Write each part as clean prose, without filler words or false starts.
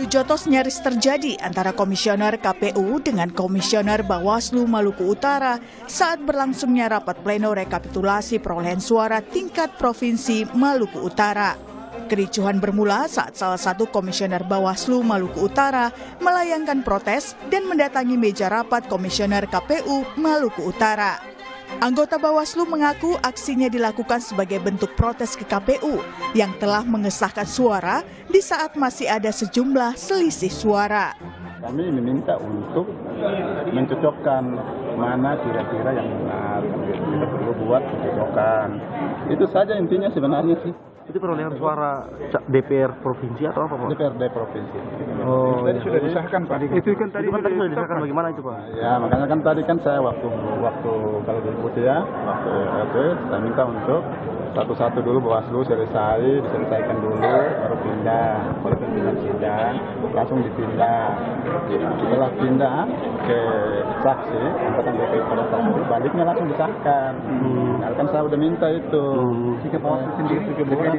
Adu jotos nyaris terjadi antara Komisioner KPU dengan Komisioner Bawaslu Maluku Utara saat berlangsungnya rapat pleno rekapitulasi perolehan suara tingkat Provinsi Maluku Utara. Kericuhan bermula saat salah satu Komisioner Bawaslu Maluku Utara melayangkan protes dan mendatangi meja rapat Komisioner KPU Maluku Utara. Anggota Bawaslu mengaku aksinya dilakukan sebagai bentuk protes ke KPU yang telah mengesahkan suara di saat masih ada sejumlah selisih suara. Kami meminta untuk mencocokkan mana kira-kira yang benar. Kita perlu buat mencocokkan. Itu saja intinya sebenarnya sih. Itu perolehan suara DPR provinsi atau apa, Pak? DPRD provinsi. Oh, tadi sudah disahkan, Pak. Itu kan tadi sudah disahkan, bagaimana itu, Pak? Ya, makanya kan tadi kan saya waktu kalau diikuti ya, saya minta untuk satu-satu dulu Bawaslu diselesaikan dulu, baru pindah. Kalau pimpinan sidang, langsung dipindah. Setelah pindah ke saksi, angkatan DPR pada saksi, baliknya langsung disahkan. Nah, kan saya udah minta itu. Sikap Bawaslu sendiri gimana?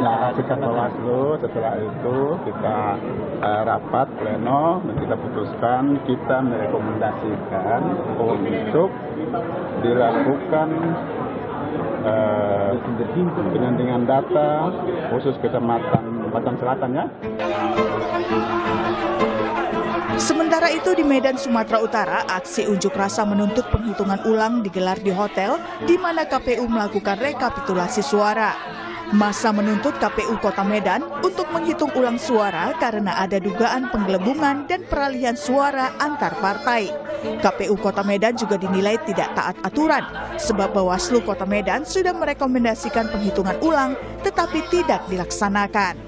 Ya, sikap Bawaslu setelah itu kita rapat pleno dan kita putuskan, kita merekomendasikan untuk dilakukan penyandingan data khusus Kecamatan Batam Selatan ya. Sementara itu di Medan, Sumatera Utara, aksi unjuk rasa menuntut penghitungan ulang digelar di hotel di mana KPU melakukan rekapitulasi suara. Massa menuntut KPU Kota Medan untuk menghitung ulang suara karena ada dugaan penggelembungan dan peralihan suara antar partai. KPU Kota Medan juga dinilai tidak taat aturan sebab Bawaslu Kota Medan sudah merekomendasikan penghitungan ulang tetapi tidak dilaksanakan.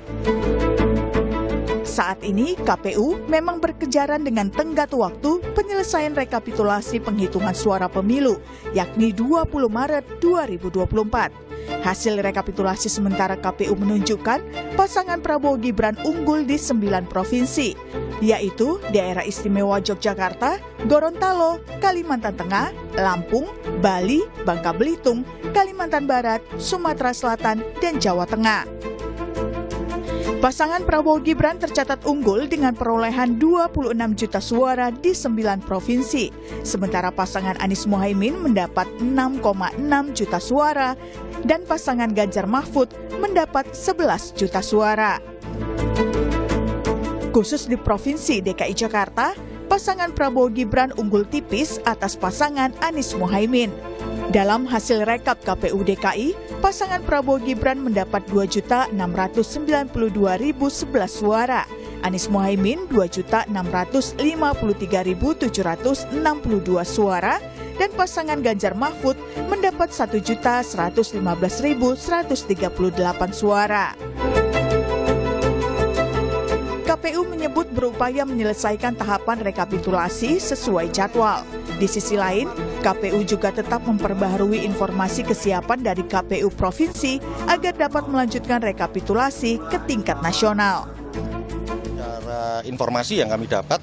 Saat ini KPU memang berkejaran dengan tenggat waktu penyelesaian rekapitulasi penghitungan suara pemilu, yakni 20 Maret 2024. Hasil rekapitulasi sementara KPU menunjukkan pasangan Prabowo Gibran unggul di 9 provinsi, yaitu Daerah Istimewa Yogyakarta, Gorontalo, Kalimantan Tengah, Lampung, Bali, Bangka Belitung, Kalimantan Barat, Sumatera Selatan, dan Jawa Tengah. Pasangan Prabowo Gibran tercatat unggul dengan perolehan 26 juta suara di 9 provinsi. Sementara pasangan Anies Mohaimin mendapat 6,6 juta suara dan pasangan Ganjar Mahfud mendapat 11 juta suara. Khusus di Provinsi DKI Jakarta, pasangan Prabowo Gibran unggul tipis atas pasangan Anies Mohaimin. Dalam hasil rekap KPU DKI, pasangan Prabowo Gibran mendapat 2.692.011 suara, Anies Mohaimin 2.653.762 suara, dan pasangan Ganjar Mahfud mendapat 1.115.138 suara. KPU menyebut berupaya menyelesaikan tahapan rekapitulasi sesuai jadwal. Di sisi lain, KPU juga tetap memperbaharui informasi kesiapan dari KPU Provinsi agar dapat melanjutkan rekapitulasi ke tingkat nasional. Secara informasi yang kami dapat,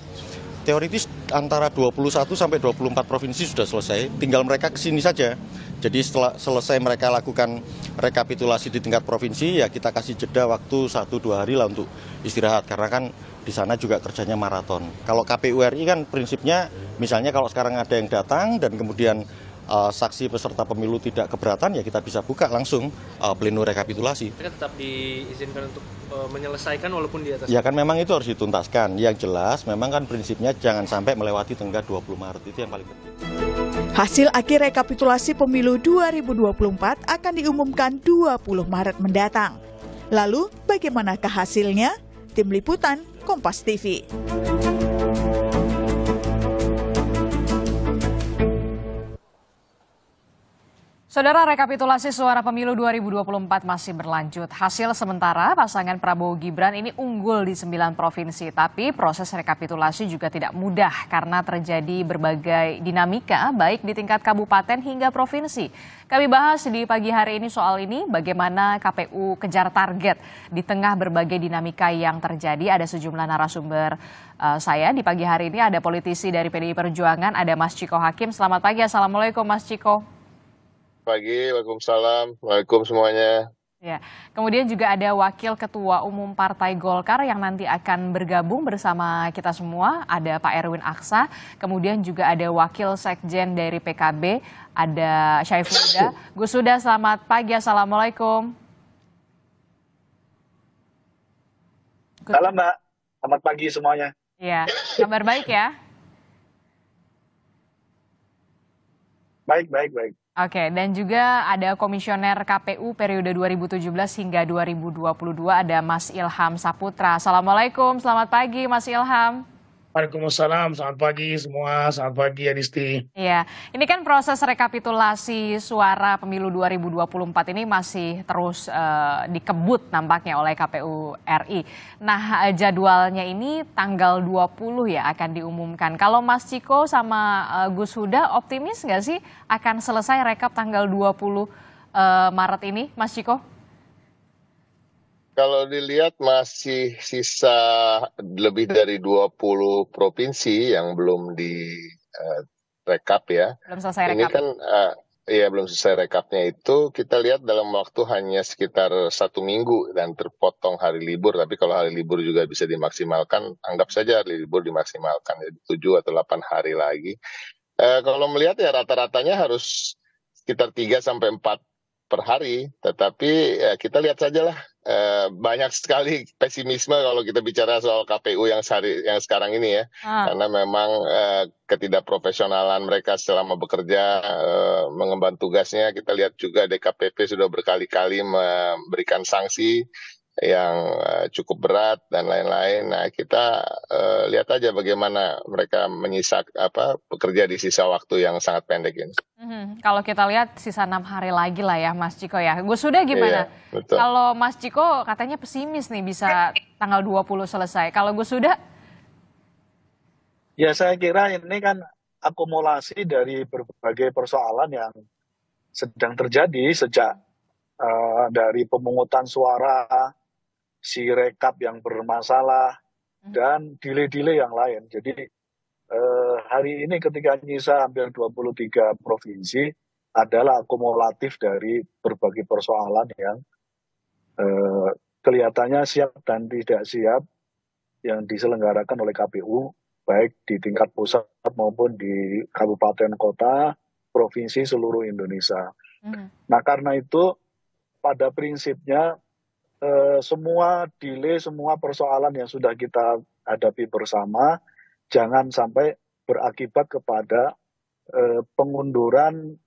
teoritis antara 21 sampai 24 provinsi sudah selesai, tinggal mereka kesini saja. Jadi setelah selesai mereka lakukan rekapitulasi di tingkat provinsi, ya kita kasih jeda waktu 1-2 hari lah untuk istirahat, karena kan di sana juga kerjanya maraton. Kalau KPU RI kan prinsipnya, misalnya kalau sekarang ada yang datang dan kemudian saksi peserta pemilu tidak keberatan, ya kita bisa buka langsung pleno rekapitulasi. Tetap diizinkan untuk menyelesaikan walaupun di atas. Ya kan memang itu harus dituntaskan. Yang jelas memang kan prinsipnya jangan sampai melewati tenggat 20 Maret, itu yang paling penting. Hasil akhir rekapitulasi pemilu 2024 akan diumumkan 20 Maret mendatang. Lalu bagaimanakah hasilnya? Tim Liputan Kompas TV. Saudara, rekapitulasi suara pemilu 2024 masih berlanjut. Hasil sementara pasangan Prabowo Gibran ini unggul di 9 provinsi. Tapi proses rekapitulasi juga tidak mudah karena terjadi berbagai dinamika baik di tingkat kabupaten hingga provinsi. Kami bahas di pagi hari ini soal ini, bagaimana KPU kejar target di tengah berbagai dinamika yang terjadi. Ada sejumlah narasumber saya di pagi hari ini, ada politisi dari PDI Perjuangan, ada Mas Chiko Hakim. Selamat pagi, Assalamualaikum Mas Chiko. Pagi, Waalaikumsalam, Waalaikumsalam semuanya. Ya, kemudian juga ada Wakil Ketua Umum Partai Golkar yang nanti akan bergabung bersama kita semua, ada Pak Erwin Aksa, kemudian juga ada Wakil Sekjen dari PKB, ada Syaiful Huda. Gus Huda, selamat pagi, Assalamualaikum. Halo Mbak, selamat pagi semuanya. Ya, kabar baik ya? Baik. Oke, dan juga ada Komisioner KPU periode 2017 hingga 2022, ada Mas Ilham Saputra. Assalamualaikum, selamat pagi Mas Ilham. Waalaikumsalam, selamat pagi semua, selamat pagi Adisti. Iya, ini kan proses rekapitulasi suara pemilu 2024 ini masih terus dikebut nampaknya oleh KPU RI. Nah, jadwalnya ini tanggal 20 ya akan diumumkan. Kalau Mas Ciko sama Gus Huda optimis nggak sih akan selesai rekap tanggal 20 Maret ini, Mas Ciko? Kalau dilihat masih sisa lebih dari 20 provinsi yang belum direkap ya. Belum selesai Ini rekap. kan belum selesai rekapnya itu kita lihat dalam waktu hanya sekitar 1 minggu dan terpotong hari libur. Tapi kalau hari libur juga bisa dimaksimalkan, anggap saja hari libur dimaksimalkan jadi 7 atau 8 hari lagi. Kalau melihat ya rata-ratanya harus sekitar 3 sampai 4 per hari. Tetapi kita lihat sajalah. Banyak sekali pesimisme kalau kita bicara soal KPU yang sekarang ini ya, karena memang ketidakprofesionalan mereka selama bekerja mengemban tugasnya. Kita lihat juga DKPP sudah berkali-kali memberikan sanksi yang cukup berat dan lain-lain. Nah, kita lihat aja bagaimana mereka bekerja di sisa waktu yang sangat pendek ini. Kalau kita lihat sisa 6 hari lagi lah ya Mas Ciko ya. Gus Huda gimana? Iya, betul. Kalau Mas Ciko katanya pesimis nih bisa tanggal 20 selesai. Kalau Gus Huda? Ya saya kira ini kan akumulasi dari berbagai persoalan yang sedang terjadi sejak dari pemungutan suara, si rekap yang bermasalah, dan delay-delay yang lain. Jadi hari ini ketika nyisa hampir 23 provinsi adalah akumulatif dari berbagai persoalan yang kelihatannya siap dan tidak siap yang diselenggarakan oleh KPU, baik di tingkat pusat maupun di kabupaten kota, provinsi seluruh Indonesia. Nah karena itu pada prinsipnya semua delay, semua persoalan yang sudah kita hadapi bersama jangan sampai berakibat kepada pengunduran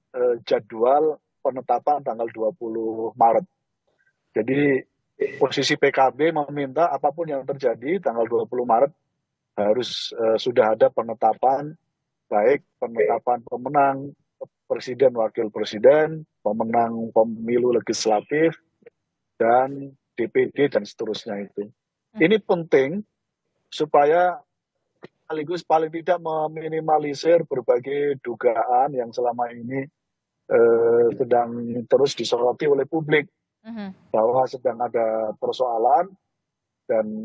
jadwal penetapan tanggal 20 Maret. Jadi posisi PKB meminta apapun yang terjadi tanggal 20 Maret harus sudah ada penetapan, baik penetapan pemenang presiden, wakil presiden, pemenang pemilu legislatif, dan DPD dan seterusnya itu. Ini penting supaya sekaligus paling tidak meminimalisir berbagai dugaan yang selama ini sedang terus disoroti oleh publik bahwa sedang ada persoalan dan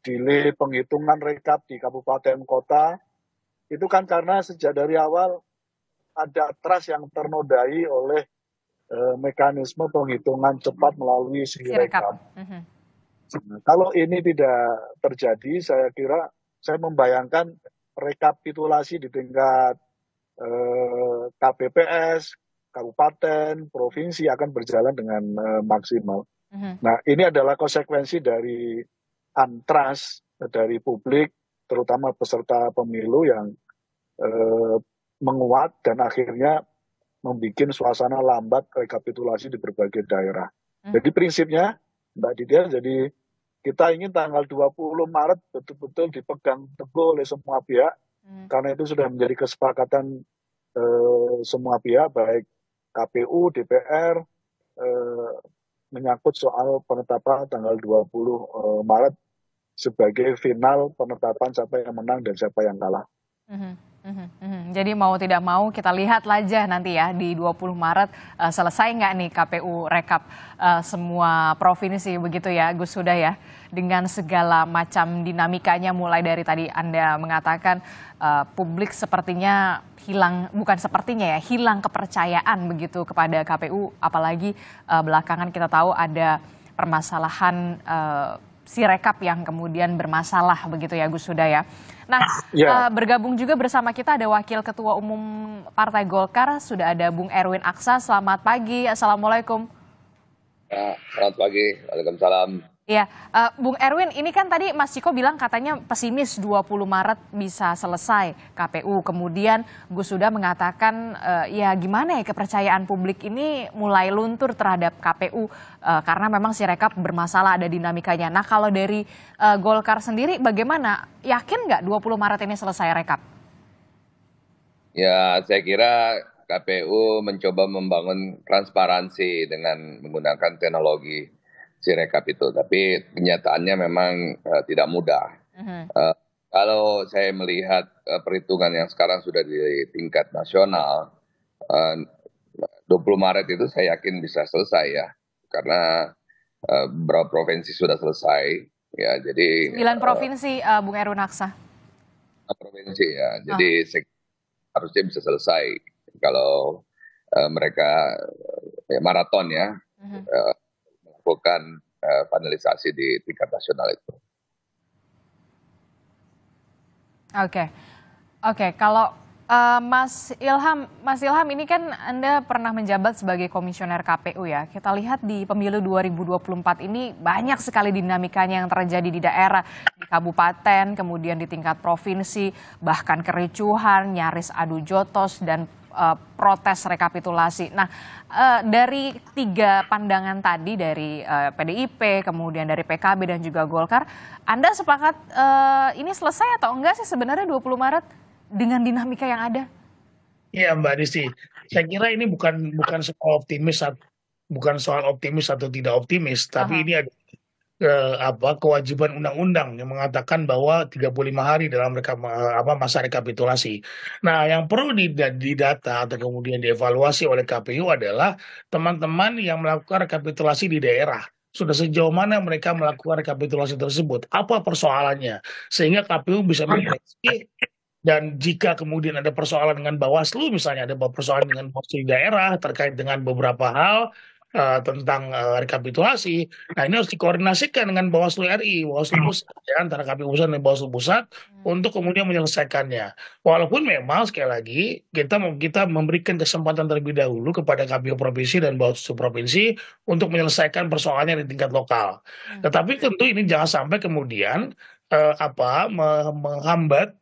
delay penghitungan rekap di kabupaten kota itu kan karena sejak dari awal ada trust yang ternodai oleh mekanisme penghitungan cepat melalui si rekap. Nah, kalau ini tidak terjadi, saya membayangkan rekapitulasi di tingkat KPPS, kabupaten, provinsi akan berjalan dengan maksimal. Nah, ini adalah konsekuensi dari untrust dari publik, terutama peserta pemilu yang menguat dan akhirnya membuat suasana lambat rekapitulasi di berbagai daerah. Jadi prinsipnya, Mbak Didia, jadi kita ingin tanggal 20 Maret betul-betul dipegang teguh oleh semua pihak, karena itu sudah menjadi kesepakatan semua pihak, baik KPU, DPR, menyangkut soal penetapan tanggal 20 Maret sebagai final penetapan siapa yang menang dan siapa yang kalah. Jadi mau tidak mau kita lihat aja nanti ya di 20 Maret selesai nggak nih KPU rekap semua provinsi begitu ya Gus Huda ya. Dengan segala macam dinamikanya mulai dari tadi Anda mengatakan publik sepertinya hilang kepercayaan begitu kepada KPU, apalagi belakangan kita tahu ada permasalahan Sirekap yang kemudian bermasalah begitu ya Gus Huda ya. Nah, bergabung juga bersama kita ada Wakil Ketua Umum Partai Golkar, sudah ada Bung Erwin Aksa. Selamat pagi, Assalamualaikum. Ya, selamat pagi, Waalaikumsalam. Iya, Bung Erwin, ini kan tadi Mas Ciko bilang katanya pesimis 20 Maret bisa selesai KPU. Kemudian Gus Huda mengatakan ya gimana ya kepercayaan publik ini mulai luntur terhadap KPU karena memang Sirekap bermasalah, ada dinamikanya. Nah kalau dari Golkar sendiri bagaimana? Yakin nggak 20 Maret ini selesai rekap? Ya, saya kira KPU mencoba membangun transparansi dengan menggunakan teknologi Sirekap itu, tapi kenyataannya memang tidak mudah. Kalau saya melihat perhitungan yang sekarang sudah di tingkat nasional, 20 Maret itu saya yakin bisa selesai ya, karena beberapa provinsi sudah selesai. Ya, jadi 9 provinsi, Bung Erwin Aksa. Provinsi ya, jadi harusnya bisa selesai kalau mereka maraton ya. Melakukan finalisasi di tingkat nasional itu. Oke. Kalau Mas Ilham ini kan Anda pernah menjabat sebagai komisioner KPU ya. Kita lihat di pemilu 2024 ini banyak sekali dinamikanya yang terjadi di daerah, di kabupaten, kemudian di tingkat provinsi, bahkan kericuhan, nyaris adu jotos dan protes rekapitulasi. Nah, dari 3 pandangan tadi dari PDIP, kemudian dari PKB dan juga Golkar, Anda sepakat ini selesai atau enggak sih sebenarnya 20 Maret dengan dinamika yang ada? Iya Mbak Desi, saya kira ini bukan soal optimis atau tidak optimis, tapi ini ada kewajiban undang-undang yang mengatakan bahwa 35 hari dalam masa rekapitulasi. Nah, yang perlu didata atau kemudian dievaluasi oleh KPU adalah teman-teman yang melakukan rekapitulasi di daerah. Sudah sejauh mana mereka melakukan rekapitulasi tersebut? Apa persoalannya? Sehingga KPU bisa memprediksi. Dan jika kemudian ada persoalan dengan Bawaslu, misalnya ada persoalan dengan Bawaslu di daerah terkait dengan beberapa hal tentang rekapitulasi, nah ini harus dikoordinasikan dengan Bawaslu RI, Bawaslu Pusat, ya, antara KPU Pusat dan Bawaslu Pusat untuk kemudian menyelesaikannya. Walaupun memang sekali lagi kita memberikan kesempatan terlebih dahulu kepada KPU Provinsi dan Bawaslu Provinsi untuk menyelesaikan persoalannya di tingkat lokal. Tetapi tentu ini jangan sampai kemudian menghambat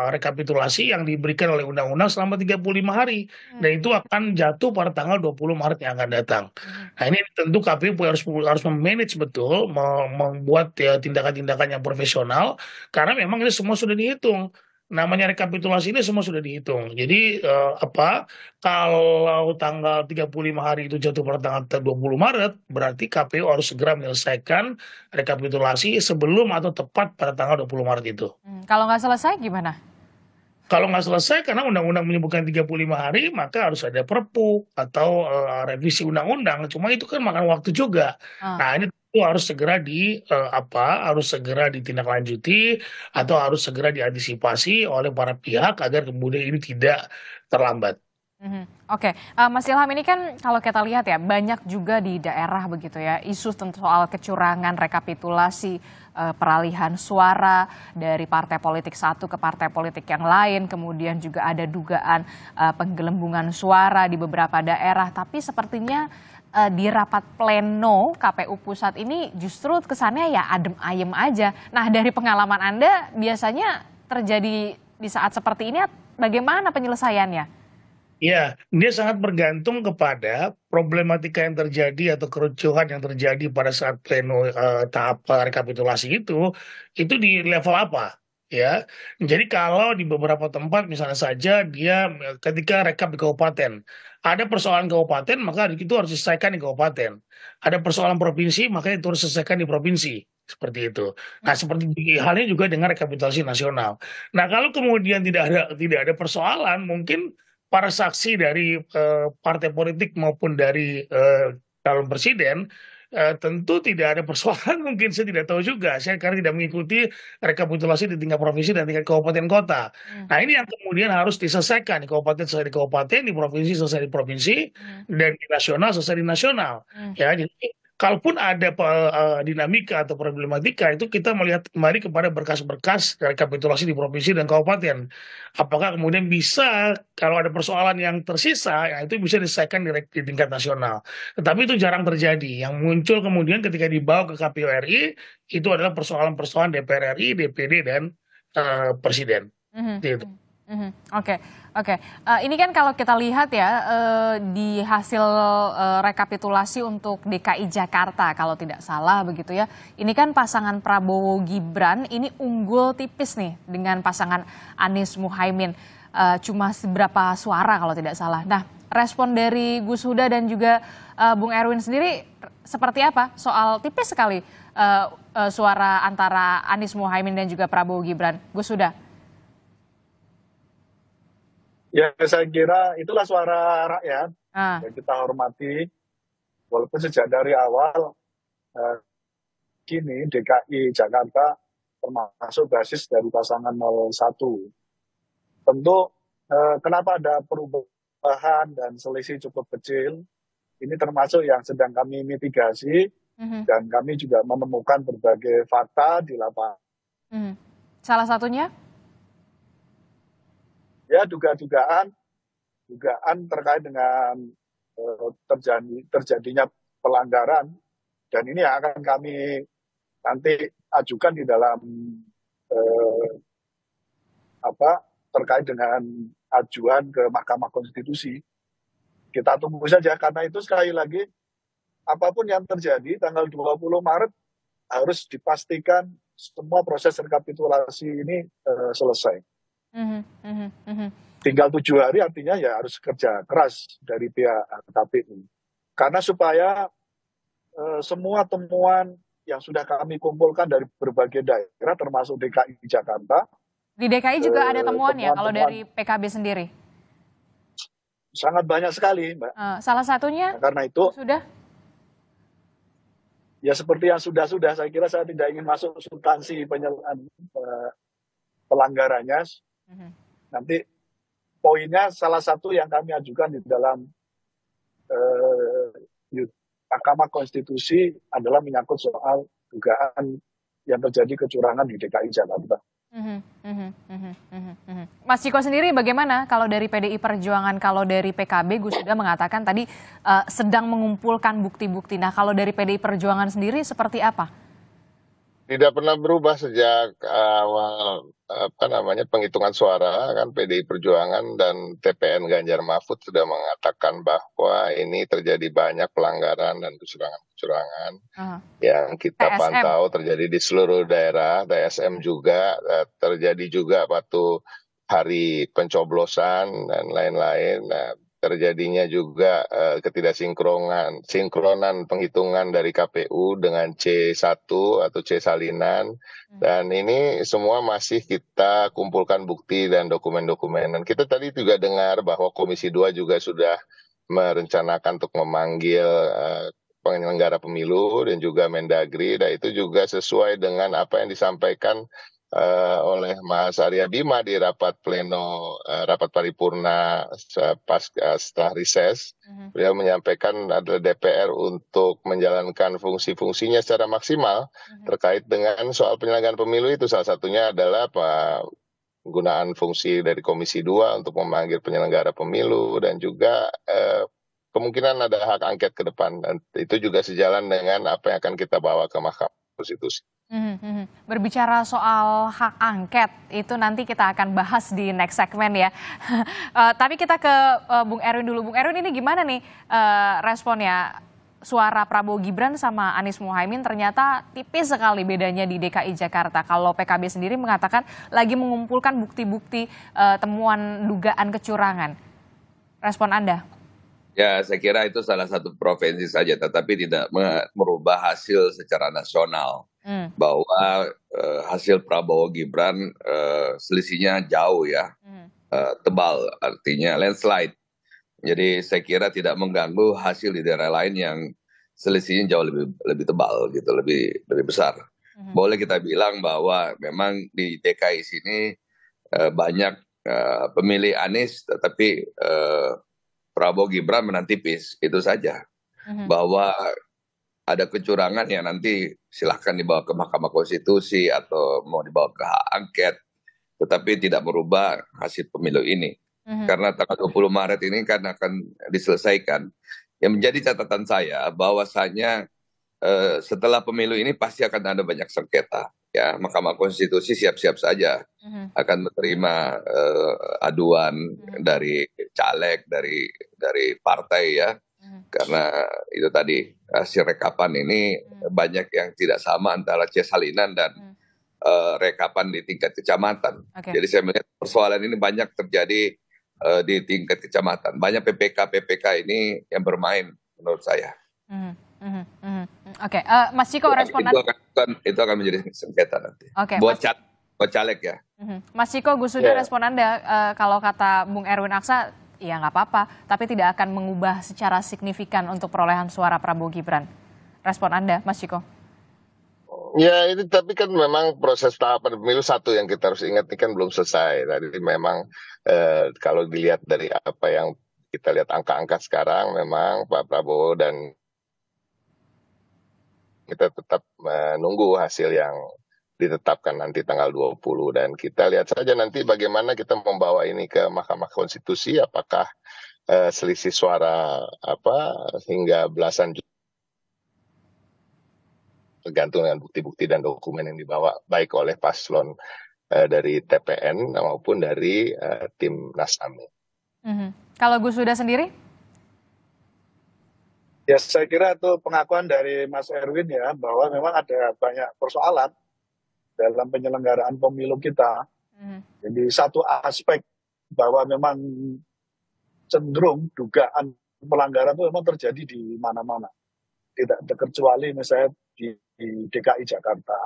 rekapitulasi yang diberikan oleh undang-undang selama 35 hari. Dan itu akan jatuh pada tanggal 20 Maret yang akan datang. Nah, ini tentu KPU harus memanage betul, membuat tindakan-tindakan yang profesional, karena memang ini semua sudah dihitung. Namanya rekapitulasi ini semua sudah dihitung. Jadi kalau tanggal 35 hari itu jatuh pada tanggal 20 Maret, berarti KPU harus segera menyelesaikan rekapitulasi sebelum atau tepat pada tanggal 20 Maret itu. Kalau nggak selesai gimana? Kalau nggak selesai karena undang-undang menyebutkan 35 hari, maka harus ada perpu atau revisi undang-undang. Cuma itu kan makan waktu juga. Nah, ini itu harus segera ditindaklanjuti atau harus segera diantisipasi oleh para pihak agar kemudian ini tidak terlambat. Oke, Mas Ilham, ini kan kalau kita lihat ya banyak juga di daerah begitu ya isu soal kecurangan rekapitulasi, peralihan suara dari partai politik satu ke partai politik yang lain, kemudian juga ada dugaan penggelembungan suara di beberapa daerah, tapi sepertinya di rapat pleno KPU Pusat ini justru kesannya ya adem ayem aja. Nah, dari pengalaman Anda biasanya terjadi di saat seperti ini bagaimana penyelesaiannya? Ya, dia sangat bergantung kepada problematika yang terjadi atau kerucuhan yang terjadi pada saat pleno tahap rekapitulasi itu di level apa? Ya, jadi kalau di beberapa tempat misalnya saja dia ketika rekap di kabupaten, ada persoalan kabupaten maka itu harus diselesaikan di kabupaten. Ada persoalan provinsi maka itu harus diselesaikan di provinsi. seperti itu. Nah, seperti halnya juga dengan rekapitulasi nasional. Nah, kalau kemudian tidak ada persoalan, mungkin para saksi dari partai politik maupun dari calon presiden tentu tidak ada persoalan. Mungkin saya tidak tahu juga, saya karena tidak mengikuti rekapitulasi di tingkat provinsi dan tingkat kabupaten kota. Nah, ini yang kemudian harus diselesaikan, di kabupaten selesai di kabupaten, di provinsi selesai di provinsi, dan di nasional selesai di nasional. Ya, jadi kalaupun ada dinamika atau problematika, itu kita melihat kembali kepada berkas-berkas rekapitulasi di provinsi dan kabupaten. Apakah kemudian bisa, kalau ada persoalan yang tersisa, ya itu bisa diselesaikan di tingkat nasional. Tetapi itu jarang terjadi. Yang muncul kemudian ketika dibawa ke KPU RI, itu adalah persoalan-persoalan DPR RI, DPD, dan Presiden. Gitu. Oke. Ini kan kalau kita lihat ya di hasil rekapitulasi untuk DKI Jakarta kalau tidak salah begitu ya. Ini kan pasangan Prabowo Gibran ini unggul tipis nih dengan pasangan Anies Muhaimin. Cuma seberapa suara kalau tidak salah. Nah, respon dari Gus Huda dan juga Bung Erwin sendiri seperti apa soal tipis sekali suara antara Anies Muhaimin dan juga Prabowo Gibran? Gus Huda. Ya, saya kira itulah suara rakyat yang kita hormati. Walaupun sejak dari awal kini DKI Jakarta termasuk basis dari pasangan 01. Tentu kenapa ada perubahan dan selisih cukup kecil, ini termasuk yang sedang kami mitigasi dan kami juga menemukan berbagai fakta di lapangan. Salah satunya? Ya, dugaan terkait dengan terjadinya pelanggaran, dan ini akan kami nanti ajukan di dalam terkait dengan ajuan ke Mahkamah Konstitusi. Kita tunggu saja, karena itu sekali lagi apapun yang terjadi tanggal 20 Maret harus dipastikan semua proses rekapitulasi ini selesai. Tinggal 7 hari, artinya ya harus kerja keras dari pihak KPU. Karena supaya semua temuan yang sudah kami kumpulkan dari berbagai daerah, termasuk DKI Jakarta. Di DKI juga ada temuan ya kalau dari PKB sendiri? Sangat banyak sekali, Mbak. Salah satunya? Karena itu sudah? Ya seperti yang sudah-sudah, saya kira saya tidak ingin masuk substansi pelanggarannya. Nanti poinnya salah satu yang kami ajukan di dalam Mahkamah Konstitusi adalah menyangkut soal dugaan yang terjadi kecurangan di DKI Jakarta. Mas Ciko sendiri bagaimana kalau dari PDI Perjuangan, kalau dari PKB Gus sudah mengatakan tadi sedang mengumpulkan bukti-bukti. Nah, kalau dari PDI Perjuangan sendiri seperti apa? Tidak pernah berubah sejak awal penghitungan suara, kan PDI Perjuangan dan TPN Ganjar Mahfud sudah mengatakan bahwa ini terjadi banyak pelanggaran dan kecurangan yang kita pantau terjadi di seluruh daerah. TSM juga terjadi juga waktu hari pencoblosan dan lain-lain. Nah, terjadinya juga ketidaksinkronan penghitungan dari KPU dengan C1 atau C salinan, dan ini semua masih kita kumpulkan bukti dan dokumen-dokumen. Dan kita tadi juga dengar bahwa Komisi 2 juga sudah merencanakan untuk memanggil penyelenggara pemilu dan juga Mendagri, dan itu juga sesuai dengan apa yang disampaikan oleh Mas Arya Bima di rapat pleno, rapat paripurna setelah reses. Beliau menyampaikan adalah DPR untuk menjalankan fungsi-fungsinya secara maksimal terkait dengan soal penyelenggaraan pemilu itu. Salah satunya adalah penggunaan fungsi dari Komisi 2 untuk memanggil penyelenggara pemilu, dan juga kemungkinan ada hak angket ke depan. Dan itu juga sejalan dengan apa yang akan kita bawa ke Mahkamah Konstitusi. Berbicara soal hak angket, itu nanti kita akan bahas di next segmen ya. Tapi kita ke Bung Erwin dulu. Bung Erwin, ini gimana nih responnya? Suara Prabowo Gibran sama Anies Muhaimin ternyata tipis sekali bedanya di DKI Jakarta. Kalau PKB sendiri mengatakan lagi mengumpulkan bukti-bukti temuan dugaan kecurangan. Respon Anda? Ya, saya kira itu salah satu provinsi saja, tetapi tidak merubah hasil secara nasional. bahwa hasil Prabowo Gibran selisihnya jauh ya, tebal, artinya landslide. Jadi saya kira tidak mengganggu hasil di daerah lain yang selisihnya jauh lebih tebal gitu, lebih besar. Boleh kita bilang bahwa memang di DKI sini banyak pemilih Anies, tetapi Prabowo Gibran menang tipis, itu saja. Bahwa ada kecurangan yang nanti silahkan dibawa ke Mahkamah Konstitusi atau mau dibawa ke hak angket, tetapi tidak merubah hasil pemilu ini. Karena tanggal 20 Maret ini kan akan diselesaikan. Yang menjadi catatan saya bahwasanya setelah pemilu ini pasti akan ada banyak sengketa. Ya, Mahkamah Konstitusi siap-siap saja akan menerima aduan dari caleg, dari partai ya. Karena itu tadi hasil rekapan ini banyak yang tidak sama antara C Salinan dan rekapan di tingkat kecamatan. Jadi saya melihat persoalan ini banyak terjadi di tingkat kecamatan. Banyak PPK ini yang bermain menurut saya. Oke, Mas Ciko responan. Itu akan menjadi sengketa nanti. Buat caleg ya. Mas Ciko, Gus Huda respon Anda kalau kata Bung Erwin Aksa, ya nggak apa-apa, tapi tidak akan mengubah secara signifikan untuk perolehan suara Prabowo Gibran. Respon Anda, Mas Ciko? Ya ini tapi kan memang proses tahapan pemilu satu yang kita harus ingat ini kan belum selesai. Tadi memang kalau dilihat dari apa yang kita lihat angka-angka sekarang, memang Pak Prabowo dan kita tetap menunggu hasil yang ditetapkan nanti tanggal 20 dan kita lihat saja nanti bagaimana kita membawa ini ke Mahkamah Konstitusi, apakah selisih suara hingga belasan juta, tergantung dengan bukti-bukti dan dokumen yang dibawa baik oleh paslon dari TPN maupun dari tim Nasami. Kalau Gus Huda sendiri? Ya saya kira itu pengakuan dari Mas Erwin ya, bahwa memang ada banyak persoalan dalam penyelenggaraan pemilu kita. Jadi satu aspek bahwa memang cenderung dugaan pelanggaran itu memang terjadi di mana-mana. Tidak terkecuali misalnya di DKI Jakarta.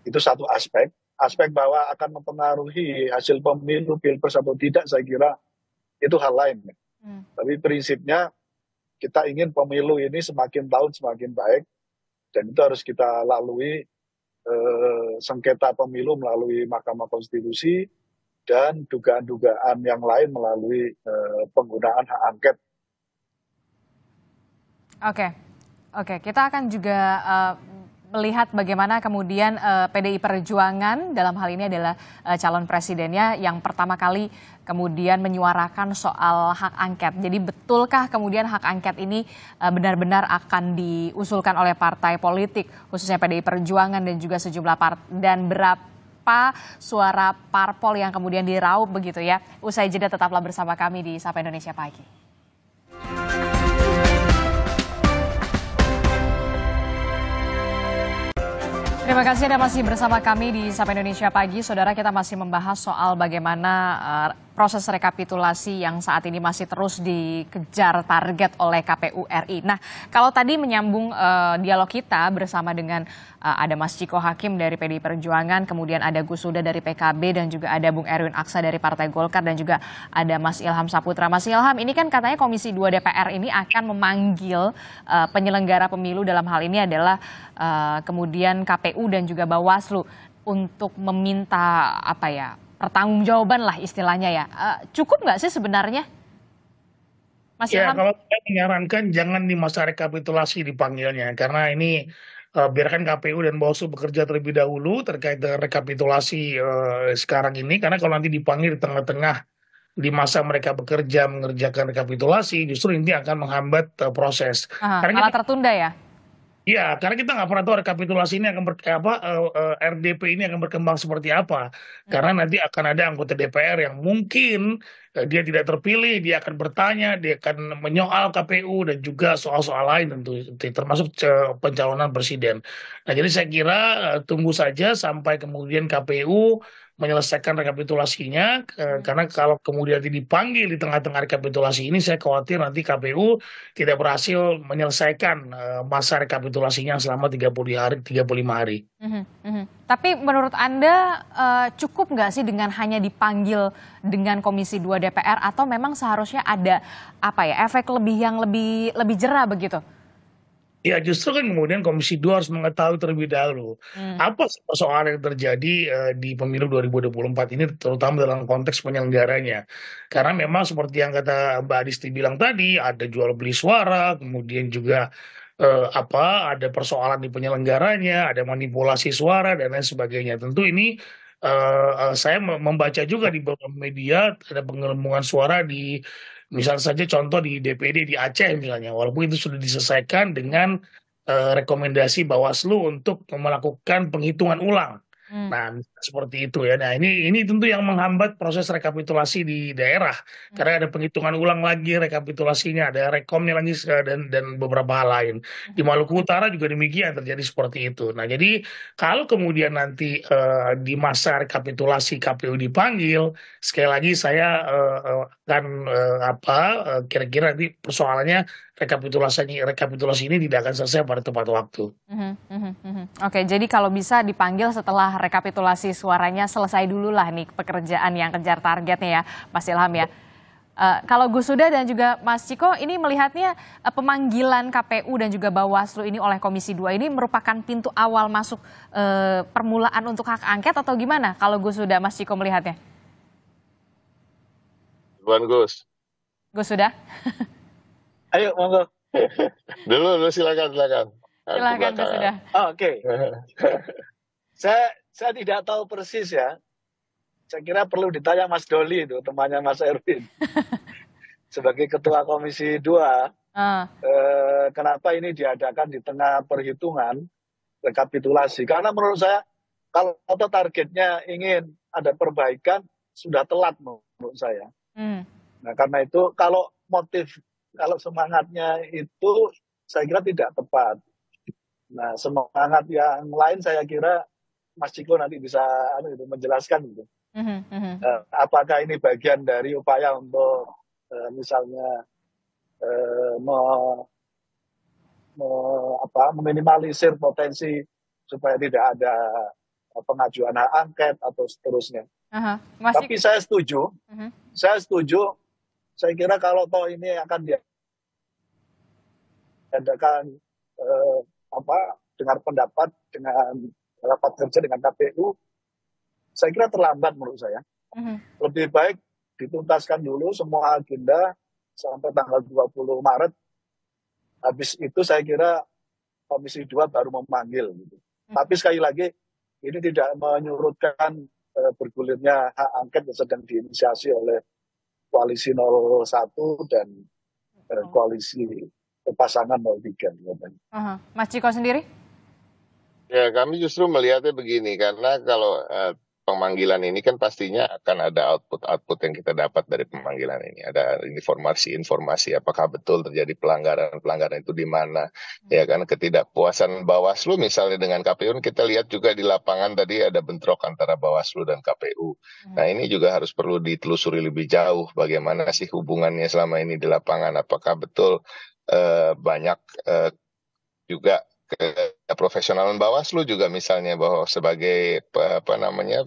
Itu satu aspek. Aspek bahwa akan mempengaruhi hasil pemilu Pilpres atau tidak, saya kira itu hal lain. Tapi prinsipnya kita ingin pemilu ini semakin tahun semakin baik, dan itu harus kita lalui sengketa pemilu melalui Mahkamah Konstitusi dan dugaan-dugaan yang lain melalui penggunaan hak angket. Oke, kita akan juga melihat bagaimana kemudian PDI Perjuangan dalam hal ini adalah calon presidennya yang pertama kali kemudian menyuarakan soal hak angket. Jadi betulkah kemudian hak angket ini benar-benar akan diusulkan oleh partai politik, khususnya PDI Perjuangan dan juga sejumlah dan berapa suara parpol yang kemudian diraup begitu ya. Usai jeda tetaplah bersama kami di Sapa Indonesia Pagi. Terima kasih Anda masih bersama kami di Sapa Indonesia Pagi. Saudara, kita masih membahas soal bagaimana proses rekapitulasi yang saat ini masih terus dikejar target oleh KPU RI. Nah, kalau tadi menyambung dialog kita bersama dengan ada Mas Ciko Hakim dari PDI Perjuangan, kemudian ada Gus Huda dari PKB dan juga ada Bung Erwin Aksa dari Partai Golkar dan juga ada Mas Ilham Saputra. Mas Ilham, ini kan katanya Komisi 2 DPR ini akan memanggil penyelenggara pemilu, dalam hal ini adalah kemudian KPU dan juga Bawaslu untuk meminta pertanggungjawaban lah istilahnya ya. Cukup nggak sih sebenarnya? Mas Ya, Ilham? kalau saya menyarankan jangan di masa rekapitulasi dipanggilnya, karena ini biarkan KPU dan Bawaslu bekerja terlebih dahulu terkait dengan rekapitulasi sekarang ini, karena kalau nanti dipanggil di tengah-tengah di masa mereka bekerja mengerjakan rekapitulasi, justru ini akan menghambat proses. Malah tertunda ya? Iya, karena kita nggak pernah tahu rekapitulasi ini akan RDP ini akan berkembang seperti apa. Karena nanti akan ada anggota DPR yang mungkin dia tidak terpilih, dia akan bertanya, dia akan menyoal KPU dan juga soal-soal lain tentu, termasuk pencalonan presiden. Nah, jadi saya kira tunggu saja sampai kemudian KPU menyelesaikan rekapitulasinya, karena kalau kemudian dipanggil di tengah-tengah rekapitulasi ini, saya khawatir nanti KPU tidak berhasil menyelesaikan masa rekapitulasinya selama 35 hari. Tapi menurut Anda cukup nggak sih dengan hanya dipanggil dengan Komisi 2 DPR, atau memang seharusnya ada efek yang lebih jera begitu? Ya justru kan kemudian Komisi 2 harus mengetahui terlebih dahulu apa persoalan yang terjadi di pemilu 2024 ini, terutama dalam konteks penyelenggaranya. Karena memang seperti yang kata Mbak Adisti bilang tadi, ada jual beli suara, kemudian juga ada persoalan di penyelenggaranya, ada manipulasi suara dan lain sebagainya. Tentu ini saya membaca juga di beberapa media ada penggelembungan suara di, misalnya saja contoh di DPD di Aceh misalnya, walaupun itu sudah diselesaikan dengan rekomendasi Bawaslu untuk melakukan penghitungan ulang. Nah, seperti itu ya. Nah, ini tentu yang menghambat proses rekapitulasi di daerah, karena ada penghitungan ulang lagi rekapitulasinya, ada rekomnya lagi dan beberapa hal lain. Di Maluku Utara juga demikian, terjadi seperti itu. Nah, jadi kalau kemudian nanti di masa rekapitulasi KPU dipanggil, sekali lagi saya akan kira-kira nanti persoalannya rekapitulasi ini tidak akan selesai pada tepat waktu. Oke, jadi kalau bisa dipanggil setelah rekapitulasi suaranya selesai dulu lah nih pekerjaan yang kejar targetnya ya, Mas Ilham ya. Kalau Gus Huda dan juga Mas Ciko ini melihatnya pemanggilan KPU dan juga Bawaslu ini oleh Komisi 2 ini merupakan pintu awal masuk permulaan untuk hak angket atau gimana? Kalau Gus Huda, Mas Ciko melihatnya? Gus. Gus Huda? Ayo, monggo. Dulu silakan. Silakan Gus Huda. Oke. Saya tidak tahu persis ya. Saya kira perlu ditanya Mas Doli itu, temannya Mas Erwin. Sebagai Ketua Komisi 2, kenapa ini diadakan di tengah perhitungan rekapitulasi? Karena menurut saya, kalau targetnya ingin ada perbaikan, sudah telat menurut saya. Nah, karena itu kalau semangatnya itu saya kira tidak tepat. Nah, semangat yang lain saya kira Mas Ciko nanti bisa menjelaskan gitu. Apakah ini bagian dari upaya untuk misalnya meminimalisir potensi supaya tidak ada pengajuan hak angket atau seterusnya. Tapi saya setuju. Saya kira kalau toh ini akan diadakan dengar pendapat dengan rapat kerja dengan KPU, saya kira terlambat menurut saya. Lebih baik dituntaskan dulu semua agenda sampai tanggal 20 Maret. Habis itu saya kira Komisi 2 baru memanggil. Gitu. Tapi sekali lagi, ini tidak menyurutkan bergulirnya hak angket yang sedang diinisiasi oleh Koalisi 01 dan koalisi pasangan 03. Mas Ciko sendiri? Ya, kami justru melihatnya begini, karena kalau pemanggilan ini kan pastinya akan ada output yang kita dapat dari pemanggilan ini. Ada informasi apakah betul terjadi pelanggaran itu di mana. Ya kan, ketidakpuasan Bawaslu misalnya dengan KPU, kita lihat juga di lapangan tadi ada bentrok antara Bawaslu dan KPU. Nah, ini juga harus perlu ditelusuri lebih jauh bagaimana sih hubungannya selama ini di lapangan. Apakah betul banyak juga keprofesionalan Bawaslu juga misalnya, bahwa sebagai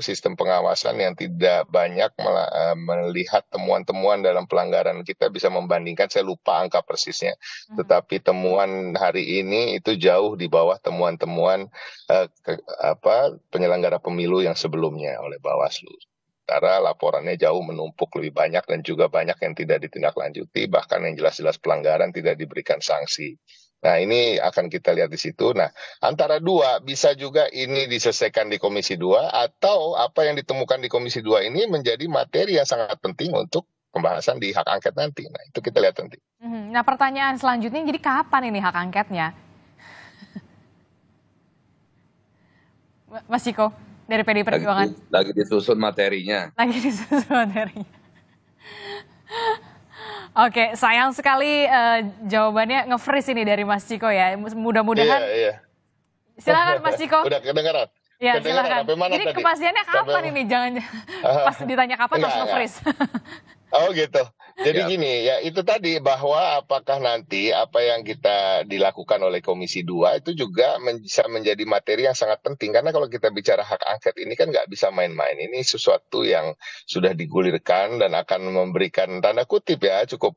sistem pengawasan yang tidak banyak melihat temuan-temuan dalam pelanggaran, kita bisa membandingkan, saya lupa angka persisnya, tetapi temuan hari ini itu jauh di bawah temuan-temuan penyelenggara pemilu yang sebelumnya oleh Bawaslu. Sementara laporannya jauh menumpuk lebih banyak dan juga banyak yang tidak ditindaklanjuti, bahkan yang jelas-jelas pelanggaran tidak diberikan sanksi. Nah, ini akan kita lihat di situ. Nah, antara dua, bisa juga ini diselesaikan di Komisi 2, atau apa yang ditemukan di Komisi 2 ini menjadi materi yang sangat penting untuk pembahasan di hak angket nanti. Nah, itu kita lihat nanti. Nah, pertanyaan selanjutnya, jadi kapan ini hak angketnya? Mas Ciko, dari PDI Perjuangan. Lagi disusun materinya. Oke, sayang sekali jawabannya nge-freeze ini dari Mas Ciko ya. Mudah-mudahan. Iya. Silakan Mas Ciko. Udah kedengaran. Ya, Kedengaran silakan. sampai mana Jadi tadi? kepastiannya kapan ini? Jangan pas ditanya kapan langsung Enggak. freeze. Oh gitu. Jadi Ya. gini ya, itu tadi bahwa apakah nanti apa yang kita dilakukan oleh Komisi 2 itu juga bisa menjadi materi yang sangat penting. Karena kalau kita bicara hak angket ini kan nggak bisa main-main. Ini sesuatu yang sudah digulirkan dan akan memberikan tanda kutip ya cukup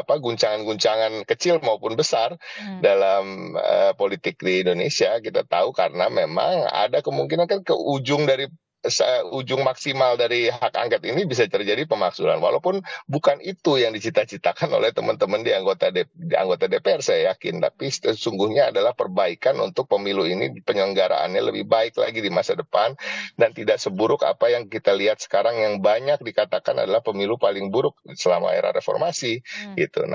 guncangan-guncangan kecil maupun besar dalam politik di Indonesia. Kita tahu karena memang ada kemungkinan kan ke ujung maksimal dari hak angket ini bisa terjadi pemakzulan, walaupun bukan itu yang dicita-citakan oleh teman-teman di anggota DPR, saya yakin, tapi sesungguhnya adalah perbaikan untuk pemilu ini, penyelenggaraannya lebih baik lagi di masa depan dan tidak seburuk apa yang kita lihat sekarang yang banyak dikatakan adalah pemilu paling buruk selama era reformasi gitu.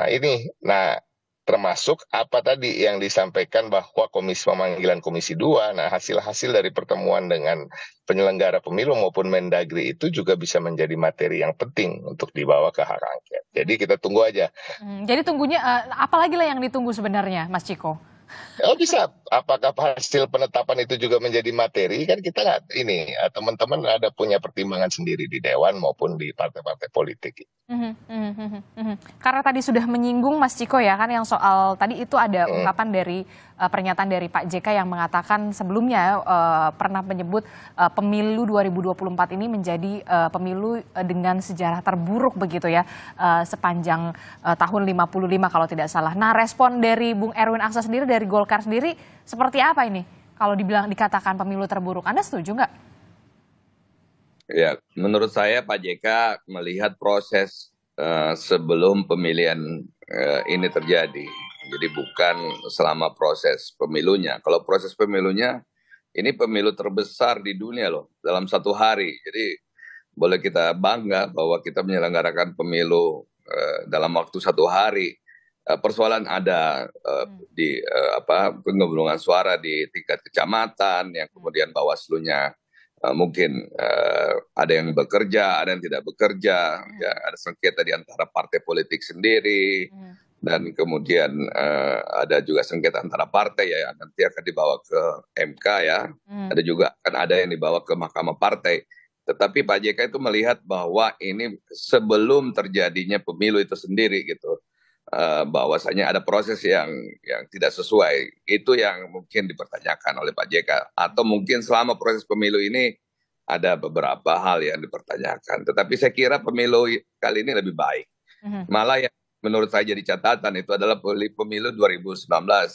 Termasuk apa tadi yang disampaikan bahwa pemanggilan Komisi 2, nah hasil-hasil dari pertemuan dengan penyelenggara pemilu maupun Mendagri itu juga bisa menjadi materi yang penting untuk dibawa ke hak angket. Jadi kita tunggu aja. Jadi tunggunya apalagi lah yang ditunggu sebenarnya, Mas Ciko? Oh bisa, apakah hasil penetapan itu juga menjadi materi? Kan kita nggak teman-teman ada punya pertimbangan sendiri di Dewan maupun di partai-partai politik. Karena tadi sudah menyinggung Mas Ciko ya kan yang soal tadi itu ada ungkapan dari pernyataan dari Pak JK yang mengatakan sebelumnya pernah menyebut pemilu 2024 ini menjadi pemilu dengan sejarah terburuk begitu ya sepanjang tahun 55 kalau tidak salah. Nah, respon dari Bung Erwin Aksa sendiri dari Golkar sendiri seperti apa ini? Kalau dikatakan pemilu terburuk, Anda setuju nggak? Ya, menurut saya Pak JK melihat proses sebelum pemilihan ini terjadi. Jadi bukan selama proses pemilunya. Kalau proses pemilunya, ini pemilu terbesar di dunia loh, dalam satu hari. Jadi boleh kita bangga bahwa kita menyelenggarakan pemilu dalam waktu satu hari. Persoalan ada di penggelembungan suara di tingkat kecamatan, yang kemudian Bawaslu-nya mungkin ada yang bekerja, ada yang tidak bekerja, ya, ada sengketa di antara partai politik sendiri, dan kemudian ada juga sengketa antara partai ya nanti akan dibawa ke MK ya, ada juga akan ada yang dibawa ke Mahkamah Partai. Tetapi Pak JK itu melihat bahwa ini sebelum terjadinya pemilu itu sendiri gitu, bahwasanya ada proses yang tidak sesuai. Itu yang mungkin dipertanyakan oleh Pak JK. Atau mungkin selama proses pemilu ini ada beberapa hal yang dipertanyakan. Tetapi saya kira pemilu kali ini lebih baik. Malah yang menurut saya jadi catatan itu adalah pemilu 2019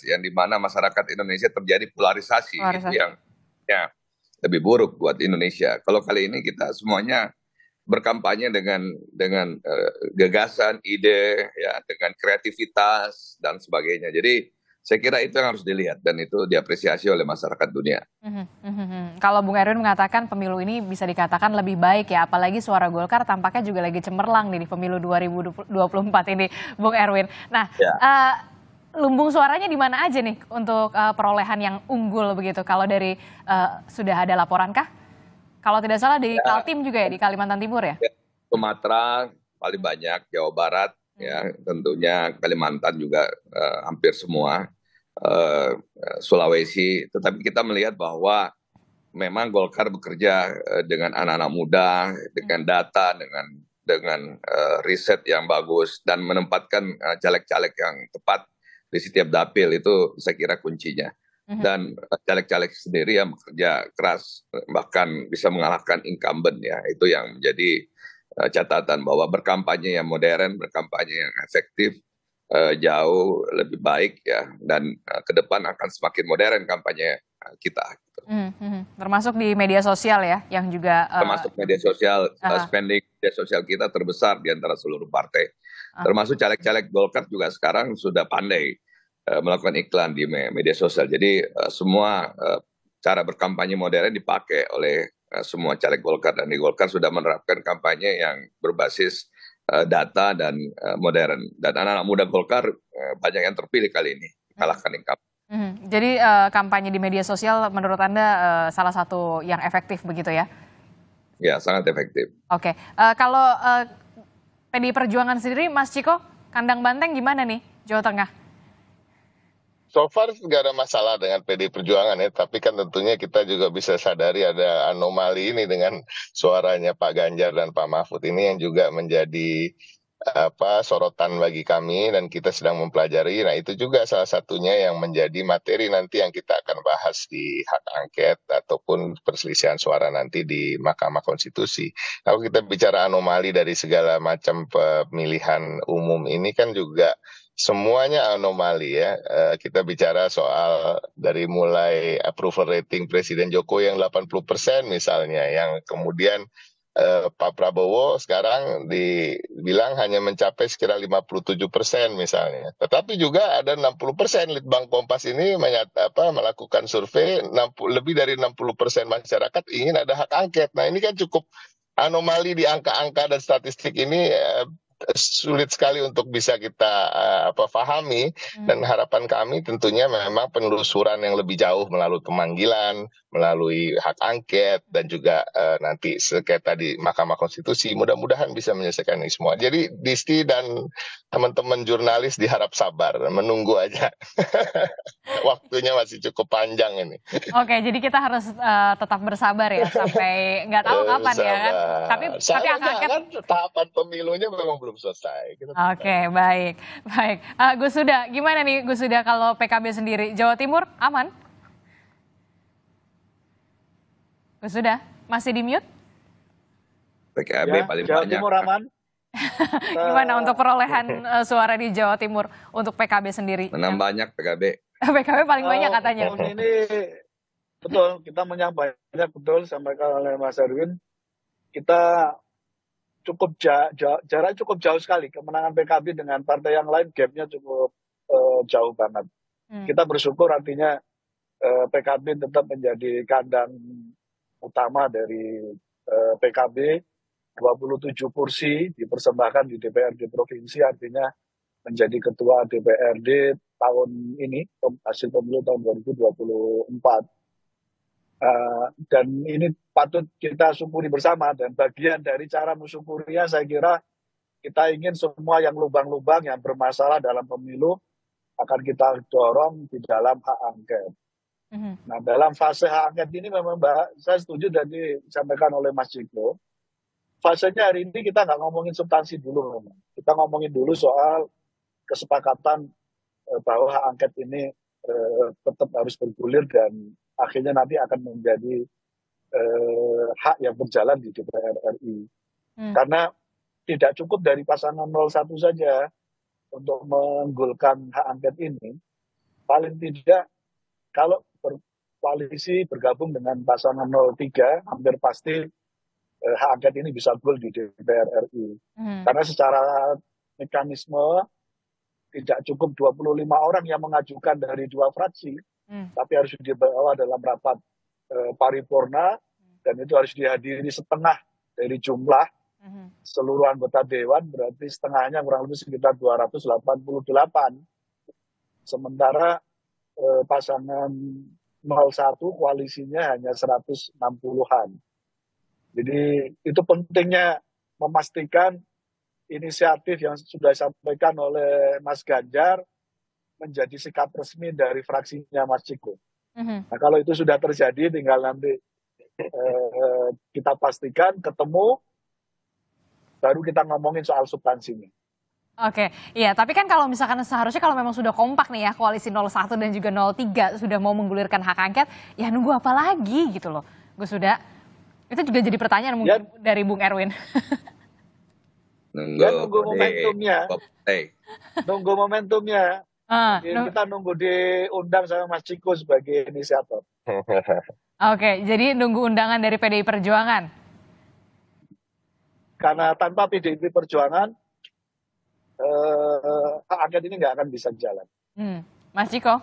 yang dimana masyarakat Indonesia terjadi polarisasi. Itu yang ya, lebih buruk buat Indonesia. Kalau kali ini kita semuanya berkampanye dengan gagasan, ide, ya, dengan kreativitas dan sebagainya. Jadi saya kira itu yang harus dilihat dan itu diapresiasi oleh masyarakat dunia. Kalau Bung Erwin mengatakan pemilu ini bisa dikatakan lebih baik ya, apalagi suara Golkar tampaknya juga lagi cemerlang nih di pemilu 2024 ini, Bung Erwin. Nah, ya. Lumbung suaranya di mana aja nih untuk perolehan yang unggul begitu? Kalau dari sudah ada laporan kah? Kalau tidak salah di Kaltim juga ya, di Kalimantan Timur ya? Sumatera paling banyak, Jawa Barat, ya tentunya Kalimantan juga hampir semua, Sulawesi. Tetapi kita melihat bahwa memang Golkar bekerja dengan anak-anak muda, dengan data, dengan riset yang bagus, dan menempatkan caleg-caleg yang tepat di setiap dapil, itu saya kira kuncinya. Dan caleg-caleg sendiri yang bekerja keras bahkan bisa mengalahkan incumbent ya, itu yang menjadi catatan bahwa berkampanye yang modern, berkampanye yang efektif jauh lebih baik ya, dan ke depan akan semakin modern kampanye kita. Termasuk di media sosial ya, yang juga termasuk media sosial, spending media sosial kita terbesar di antara seluruh partai. Termasuk caleg-caleg Golkar juga sekarang sudah pandai melakukan iklan di media sosial. Jadi semua cara berkampanye modern dipakai oleh semua caleg Golkar, dan di Golkar sudah menerapkan kampanye yang berbasis data dan modern. Dan anak-anak muda Golkar banyak yang terpilih kali ini, kalahkan incumbent. Jadi kampanye di media sosial menurut Anda salah satu yang efektif begitu ya? Ya, sangat efektif. Oke, kalau PDI Perjuangan sendiri, Mas Ciko, kandang banteng gimana nih Jawa Tengah? So far nggak ada masalah dengan PD Perjuangan ya, tapi kan tentunya kita juga bisa sadari ada anomali ini dengan suaranya Pak Ganjar dan Pak Mahfud ini yang juga menjadi sorotan bagi kami dan kita sedang mempelajari. Nah itu juga salah satunya yang menjadi materi nanti yang kita akan bahas di hak angket ataupun perselisihan suara nanti di Mahkamah Konstitusi. Kalau kita bicara anomali dari segala macam pemilihan umum ini kan juga semuanya anomali ya. Kita bicara soal dari mulai approval rating Presiden Jokowi yang 80% misalnya, yang kemudian Pak Prabowo sekarang dibilang hanya mencapai sekitar 57% misalnya. Tetapi juga ada 60%. Litbang Kompas ini melakukan survei lebih dari 60% masyarakat ingin ada hak angket. Nah ini kan cukup anomali di angka-angka dan statistik ini sulit sekali untuk bisa kita pahami dan harapan kami tentunya memang penelusuran yang lebih jauh melalui pemanggilan, melalui hak angket dan juga nanti sengketa di Mahkamah Konstitusi mudah-mudahan bisa menyelesaikan ini semua. Jadi Disti dan teman-teman jurnalis diharap sabar, menunggu aja. Waktunya masih cukup panjang ini. Oke, jadi kita harus tetap bersabar ya sampai nggak tahu kapan ya kan. Tapi hak angket kan tahapan pemilunya memang belum selesai. Oke, baik. Gus Huda, gimana nih Gus Huda kalau PKB sendiri? Jawa Timur aman? Gus Huda, masih di mute? PKB paling Jawa banyak. Timur aman. Gimana untuk perolehan suara di Jawa Timur untuk PKB sendiri? Menang banyak PKB. PKB paling banyak katanya. Ini betul, kita menang banyak, betul sampaikan oleh Mas Erwin. Kita cukup jarak cukup jauh sekali kemenangan PKB dengan partai yang lain, gapnya cukup jauh banget. Kita bersyukur artinya PKB tetap menjadi kandang utama dari PKB. 27 kursi dipersembahkan di DPRD provinsi, artinya menjadi ketua DPRD tahun ini, hasil pemilu tahun 2024. Dan ini patut kita syukuri bersama, dan bagian dari cara mensyukurinya saya kira kita ingin semua yang lubang-lubang yang bermasalah dalam pemilu akan kita dorong di dalam hak angket. Nah dalam fase hak angket ini memang saya setuju dan disampaikan oleh Mas Ciko, fasenya hari ini kita nggak ngomongin substansi dulu memang. Kita ngomongin dulu soal kesepakatan bahwa hak angket ini tetap harus bergulir dan akhirnya nanti akan menjadi hak yang berjalan di DPR RI. Karena tidak cukup dari pasangan 01 saja untuk menggulkan hak angket ini. Paling tidak kalau berkoalisi bergabung dengan pasangan 03 hampir pasti hak angket ini bisa goal di DPR RI. Karena secara mekanisme tidak cukup 25 orang yang mengajukan dari 2 fraksi, tapi harus dibawa dalam rapat paripurna, dan itu harus dihadiri setengah dari jumlah seluruh anggota Dewan, berarti setengahnya kurang lebih sekitar 288. Sementara pasangan 01 koalisinya hanya 160-an. Jadi itu pentingnya memastikan inisiatif yang sudah disampaikan oleh Mas Ganjar menjadi sikap resmi dari fraksinya Mas Ciko. Nah kalau itu sudah terjadi, tinggal nanti kita pastikan ketemu, baru kita ngomongin soal substansinya. Oke, iya. Tapi kan kalau misalkan seharusnya kalau memang sudah kompak nih ya, koalisi 01 dan juga 03 sudah mau menggulirkan hak angket, ya nunggu apa lagi gitu loh. Gus Huda, itu juga jadi pertanyaan mungkin dari Bung Erwin. Nunggu momentumnya. Nunggu momentumnya. Kita nunggu diundang sama Mas Ciko sebagai inisiator. Oke, jadi nunggu undangan dari PDI Perjuangan. Karena tanpa PDI Perjuangan, hak angket ini nggak akan bisa jalan. Mas Ciko,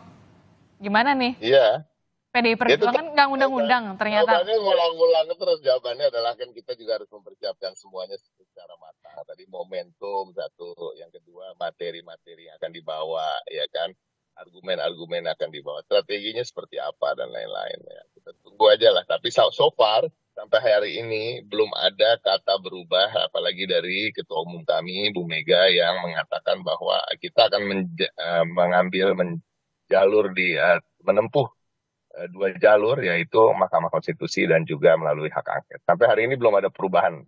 gimana nih? Iya. PDI Perjuangan nggak undang-undang ternyata. Jawabannya ngulang-ngulang terus, jawabannya adalah kan kita juga harus mempersiapkan semuanya secara matang. Tadi momentum satu, yang kedua materi-materi yang akan dibawa, ya kan, argumen-argumen akan dibawa, strateginya seperti apa dan lain-lain. Ya. Kita tunggu aja lah. Tapi so far sampai hari ini belum ada kata berubah, apalagi dari Ketua Umum kami Bu Mega yang mengatakan bahwa kita akan jalur menempuh dua jalur, yaitu Mahkamah Konstitusi dan juga melalui hak angket. Sampai hari ini belum ada perubahan.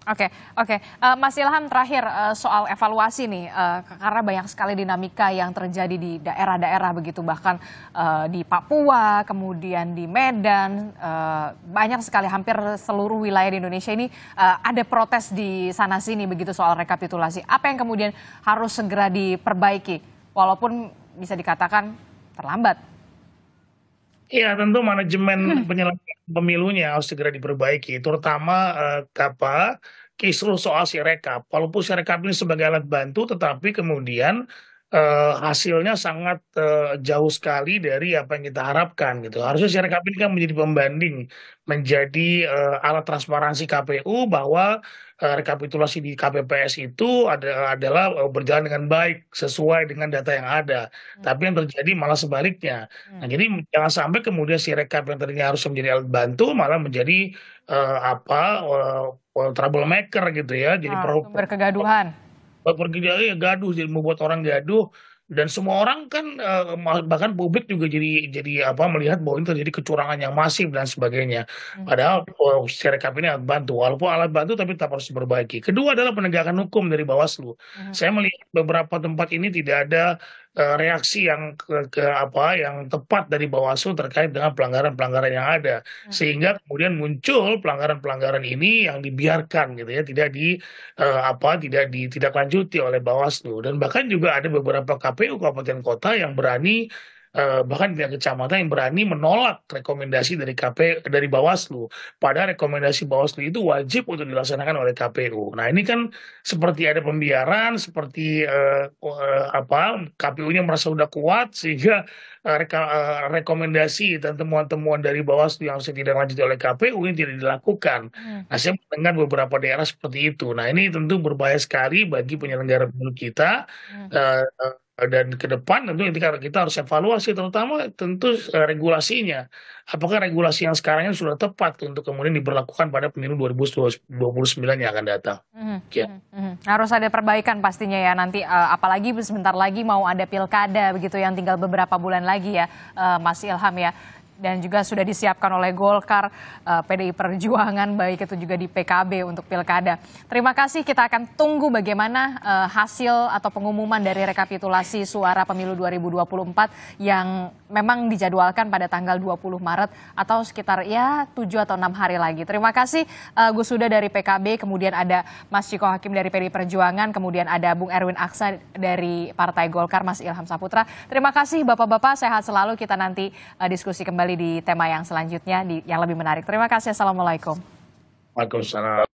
Oke. Mas Ilham, terakhir soal evaluasi nih, karena banyak sekali dinamika yang terjadi di daerah-daerah begitu, bahkan di Papua, kemudian di Medan, banyak sekali, hampir seluruh wilayah di Indonesia ini ada protes di sana-sini begitu soal rekapitulasi. Apa yang kemudian harus segera diperbaiki, walaupun bisa dikatakan terlambat? Ya, tentu manajemen penyelenggaraan pemilunya harus segera diperbaiki, terutama kisruh soal Sirekap. Walaupun Sirekap ini sebagai alat bantu, tetapi kemudian hasilnya sangat jauh sekali dari apa yang kita harapkan gitu. Harusnya Sirekap ini kan menjadi pembanding, menjadi alat transparansi KPU bahwa rekapitulasi di KPPS itu adalah berjalan dengan baik sesuai dengan data yang ada. Tapi yang terjadi malah sebaliknya. Nah, jadi jangan sampai kemudian Sirekap yang tadinya harus menjadi alat bantu malah menjadi troublemaker gitu ya. Jadi sumber kegaduhan. Gaduh, jadi membuat orang gaduh, dan semua orang kan bahkan publik juga jadi melihat bahwa ini terjadi kecurangan yang masif dan sebagainya. Padahal Sirekap ini alat bantu, walaupun alat bantu tapi tetap harus diperbaiki. Kedua adalah penegakan hukum dari Bawaslu. Saya melihat beberapa tempat ini tidak ada reaksi yang yang tepat dari Bawaslu terkait dengan pelanggaran-pelanggaran yang ada, sehingga kemudian muncul pelanggaran-pelanggaran ini yang dibiarkan gitu ya, tidak ditindaklanjuti oleh Bawaslu. Dan bahkan juga ada beberapa KPU kabupaten kota yang berani, bahkan tingkat kecamatan yang berani menolak rekomendasi dari Bawaslu. Padahal rekomendasi Bawaslu itu wajib untuk dilaksanakan oleh KPU. Nah, ini kan seperti ada pembiaran, seperti KPU-nya merasa sudah kuat sehingga rekomendasi dan temuan-temuan dari Bawaslu yang tidak lanjut oleh KPU ini tidak dilakukan. Nah, saya mendengar beberapa daerah seperti itu. Nah, ini tentu berbahaya sekali bagi penyelenggara pemilu kita. Dan ke depan tentu kita harus evaluasi, terutama tentu regulasinya. Apakah regulasi yang sekarang ini sudah tepat untuk kemudian diberlakukan pada pemilu 2029 yang akan datang? Harus ada perbaikan pastinya ya nanti, apalagi sebentar lagi mau ada pilkada begitu yang tinggal beberapa bulan lagi ya, Mas Ilham ya. Dan juga sudah disiapkan oleh Golkar, PDI Perjuangan, baik itu juga di PKB untuk pilkada. Terima kasih, kita akan tunggu bagaimana hasil atau pengumuman dari rekapitulasi suara pemilu 2024 yang memang dijadwalkan pada tanggal 20 Maret atau sekitar 7 atau 6 hari lagi. Terima kasih Gus Huda dari PKB, kemudian ada Mas Ciko Hakim dari PDI Perjuangan, kemudian ada Bung Erwin Aksa dari Partai Golkar, Mas Ilham Saputra. Terima kasih Bapak-Bapak, sehat selalu, kita nanti diskusi kembali di tema yang selanjutnya yang lebih menarik. Terima kasih. Assalamualaikum. Waalaikumsalam.